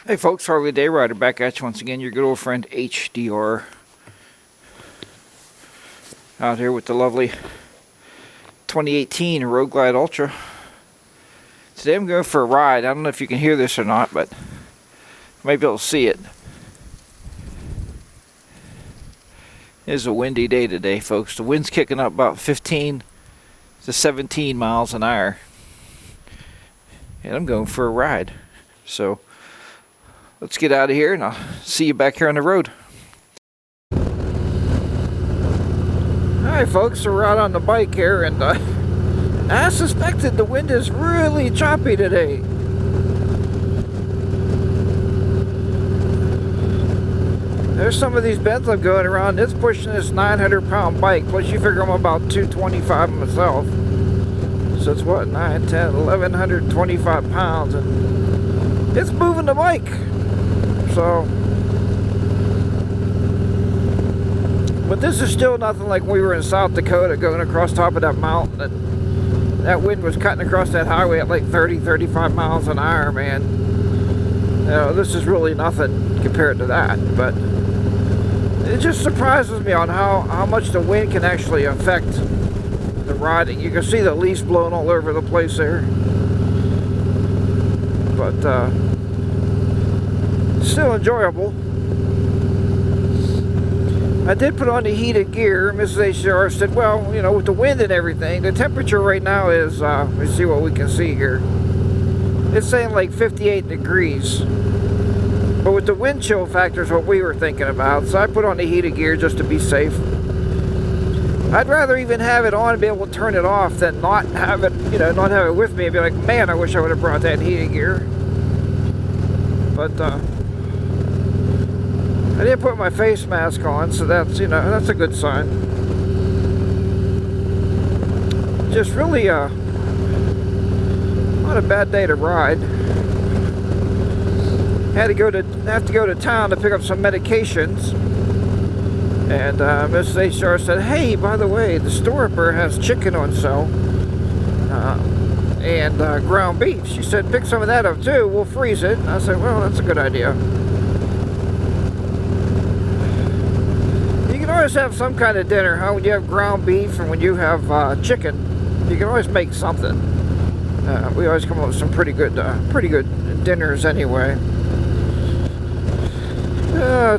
Hey folks, Harley Day Rider back at you once again. Your good old friend HDR. Out here with the lovely 2018 Road Glide Ultra. Today I'm going for a ride. I don't know if you can hear this or not, but you might be able to see it. It is a windy day today, folks. The wind's kicking up about 15 to 17 miles an hour. And I'm going for a ride. So let's get out of here and I'll see you back here on the road. Alright folks, so we're out on the bike here, and I suspected the wind is really choppy today. There's some of these bends I'm going around. It's pushing this 900-pound bike, plus you figure I'm about 225 myself. So it's what, 9, 10, 1,125 pounds, and it's moving the bike. So, but this is still nothing like we were in South Dakota going across top of that mountain, and that wind was cutting across that highway at like 30, 35 miles an hour, man. You know, this is really nothing compared to that, but it just surprises me on how much the wind can actually affect the riding. You can see the leaves blowing all over the place there, but still enjoyable. I did put on the heated gear. Mrs. HDR said, well, you know, with the wind and everything, the temperature right now is, let's see what we can see here. It's saying like 58 degrees. But with the wind chill factor is what we were thinking about. So I put on the heated gear just to be safe. I'd rather even have it on and be able to turn it off than not have it, you know, not have it with me and be like, man, I wish I would have brought that heated gear. But, I didn't put my face mask on, so that's, you know, that's a good sign. Just really not a bad day to ride. Have to go to town to pick up some medications, and Mrs. HR said, "Hey, by the way, the store up there has chicken on sale and ground beef." She said, "Pick some of that up too. We'll freeze it." And I said, "Well, that's a good idea." You can always have some kind of dinner, huh? When you have ground beef and when you have chicken, you can always make something. We always come up with some pretty good dinners anyway.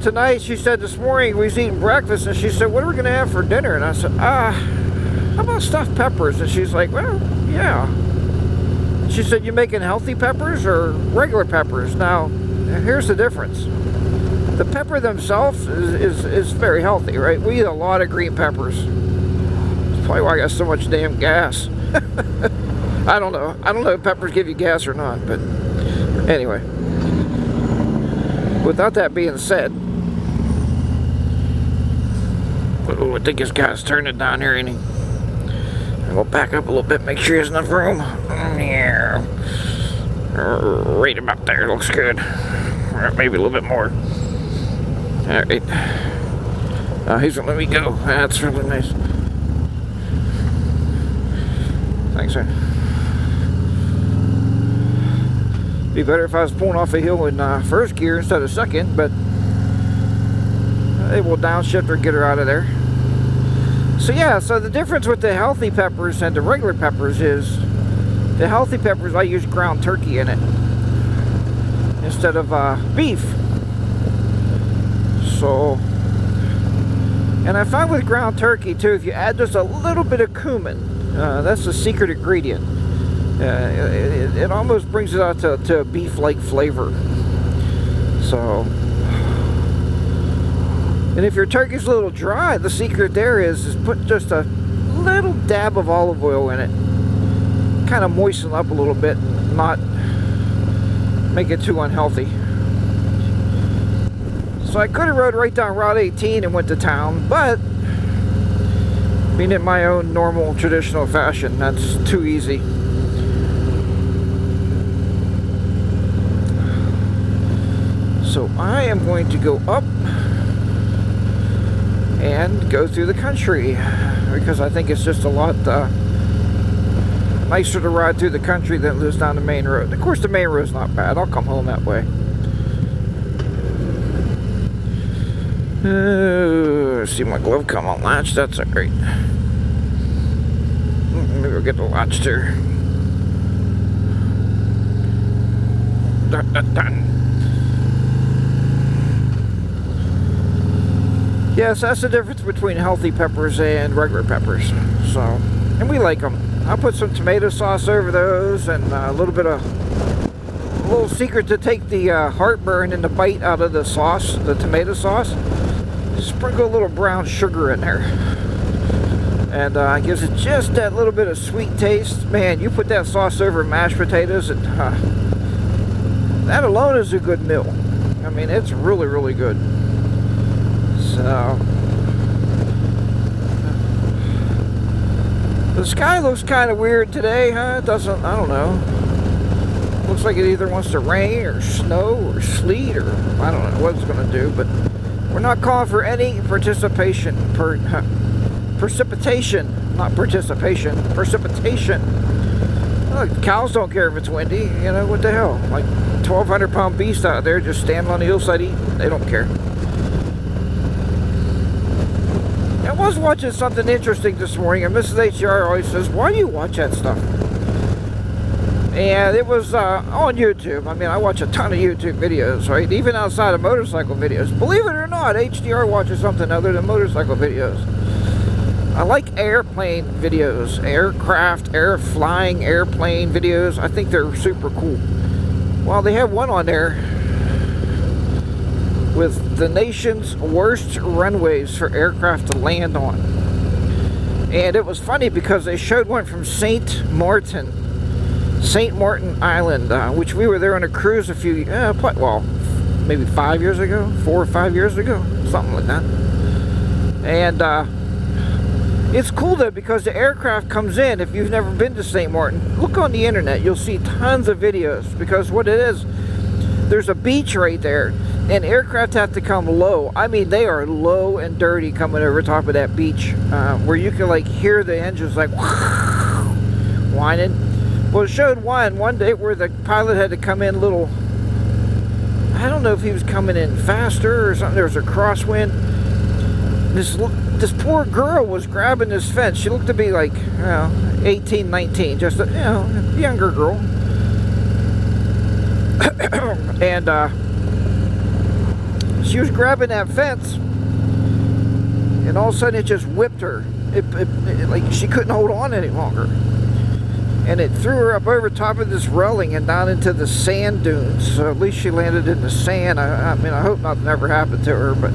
Tonight, she said this morning, we was eating breakfast, and she said, "What are we going to have for dinner?" And I said, how about stuffed peppers? And she's like, "Well, yeah." She said, "You making healthy peppers or regular peppers?" Now, here's the difference. The pepper themselves is very healthy, right? We eat a lot of green peppers. That's probably why I got so much damn gas. I don't know if peppers give you gas or not, but anyway. Without that being said, oh, I think this guy's turning down here, ain't he? We'll back up a little bit, make sure there's enough room. Yeah. Right about there, looks good. Or maybe a little bit more. Alright. He's gonna let me go. That's really nice. Thanks, sir. Be better if I was pulling off a hill in first gear instead of second, but they will downshift or get her out of there. So yeah, so the difference with the healthy peppers and the regular peppers is the healthy peppers, I use ground turkey in it instead of beef. So, and I find with ground turkey too, if you add just a little bit of cumin, that's the secret ingredient. It almost brings it out to a beef-like flavor. So, and if your turkey's a little dry, the secret there is put just a little dab of olive oil in it. Kind of moisten up a little bit, not make it too unhealthy. So I could have rode right down Route 18 and went to town, but being in my own normal traditional fashion, that's too easy. So I am going to go up and go through the country because I think it's just a lot nicer to ride through the country than it is down the main road. Of course, the main road's not bad. I'll come home that way. I see my glove come unlatched. That's alright. Maybe we'll get the latch there. Dun, dun, dun. Yes, that's the difference between healthy peppers and regular peppers. So, and we like them. I'll put some tomato sauce over those and a little secret to take the heartburn and the bite out of the sauce, the tomato sauce. Sprinkle a little brown sugar in there. And gives it just that little bit of sweet taste. Man, you put that sauce over mashed potatoes and that alone is a good meal. I mean, it's really, really good. So, the sky looks kind of weird today, huh? It doesn't, I don't know. Looks like it either wants to rain or snow or sleet or I don't know what it's going to do, but we're not calling for any precipitation. Precipitation, not participation. Precipitation. Look, cows don't care if it's windy. You know, what the hell? Like 1,200-pound beast out there just standing on the hillside eating. They don't care. I was watching something interesting this morning, and Mrs. HR always says, why do you watch that stuff? And it was on YouTube. I mean, I watch a ton of YouTube videos, right? Even outside of motorcycle videos. Believe it or not, HDR watches something other than motorcycle videos. I like airplane videos, aircraft, flying airplane videos. I think they're super cool. Well, they have one on there with the nation's worst runways for aircraft to land on. And it was funny because they showed one from St. Martin Island, which we were there on a cruise maybe 5 years ago, 4 or 5 years ago, something like that. And it's cool though because the aircraft comes in. If you've never been to St. Martin, look on the internet. You'll see tons of videos because what it is, there's a beach right there and aircraft have to come low. I mean, they are low and dirty coming over top of that beach where you can like hear the engines like whining. Well, it showed one day where the pilot had to come in a little, I don't know if he was coming in faster or something. There was a crosswind. This poor girl was grabbing this fence. She looked to be like, 18, 19, just a younger girl. And she was grabbing that fence, and all of a sudden it just whipped her. It like she couldn't hold on any longer. And it threw her up over top of this railing and down into the sand dunes. So at least she landed in the sand. I mean, I hope nothing ever happened to her, but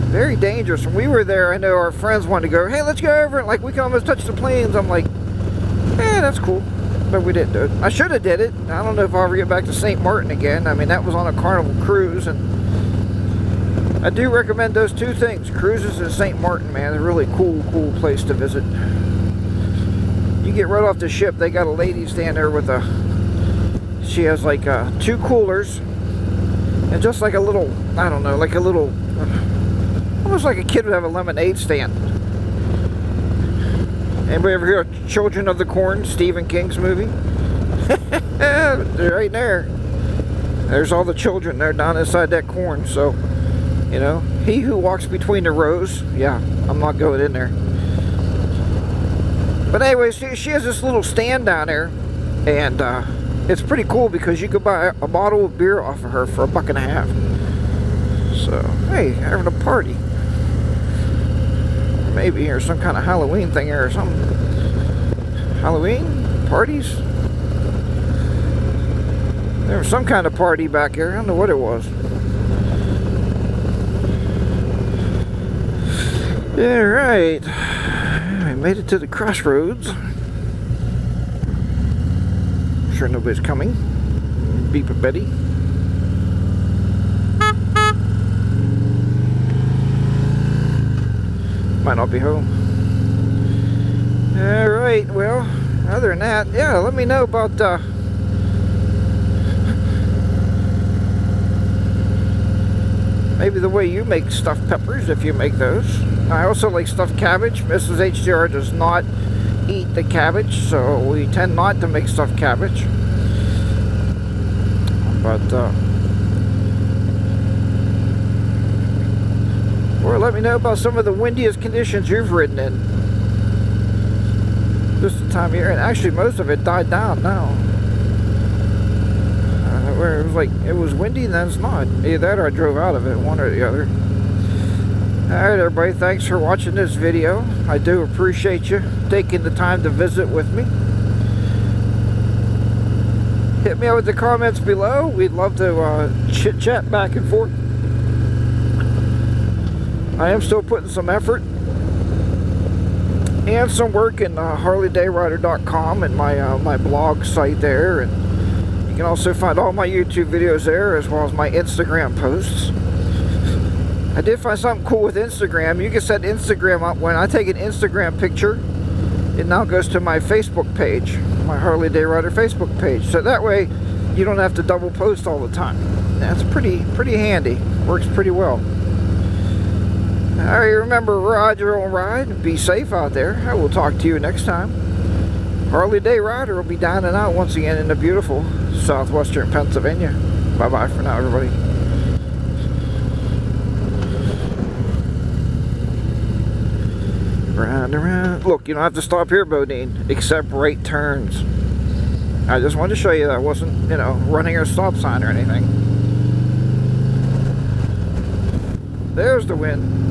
very dangerous. When we were there, I know our friends wanted to go, hey, let's go over and like we can almost touch the planes. I'm like, that's cool. But we didn't do it. I should have did it. I don't know if I'll ever get back to St. Martin again. I mean, that was on a Carnival cruise, and I do recommend those two things. Cruises in St. Martin, man. They're a really cool place to visit. You get right off the ship, they got a lady stand there with she has like 2 coolers and just like a little, I don't know, like a little, almost like a kid would have a lemonade stand. Anybody ever hear of Children of the Corn, Stephen King's movie? They're right there. There's all the children. They're down inside that corn. So, you know, he who walks between the rows. Yeah, I'm not going in there. But anyway, she has this little stand down there, and it's pretty cool because you could buy a bottle of beer off of her for $1.50. So, hey, having a party. Maybe or some kind of Halloween thing or something. Halloween parties? There was some kind of party back here. I don't know what it was. Yeah, right. I made it to the crossroads. I'm sure nobody's coming. Beep at Betty. Might not be home. Alright, well, other than that, yeah, let me know about maybe the way you make stuffed peppers, if you make those. I also like stuffed cabbage. Mrs. HDR does not eat the cabbage, so we tend not to make stuffed cabbage. But Or let me know about some of the windiest conditions you've ridden in this time of year. And actually most of it died down now. Where it was like, it was windy and then it's not. Either that or I drove out of it, one or the other. Alright everybody, thanks for watching this video. I do appreciate you taking the time to visit with me. Hit me out with the comments below. We'd love to chit chat back and forth. I am still putting some effort and some work in HarleyDayRider.com and my blog site there, and you can also find all my YouTube videos there as well as my Instagram posts. I did find something cool with Instagram. You can set Instagram up. When I take an Instagram picture, it now goes to my Facebook page, my Harley Day Rider Facebook page. So that way you don't have to double post all the time. That's pretty handy. Works pretty well. Alright, remember, ride your own ride and be safe out there. I will talk to you next time. Harley Day Rider will be down and out once again in the beautiful southwestern Pennsylvania. Bye-bye for now, everybody. Round and round. Look, you don't have to stop here, Bodine, except right turns. I just wanted to show you that I wasn't, running a stop sign or anything. There's the wind.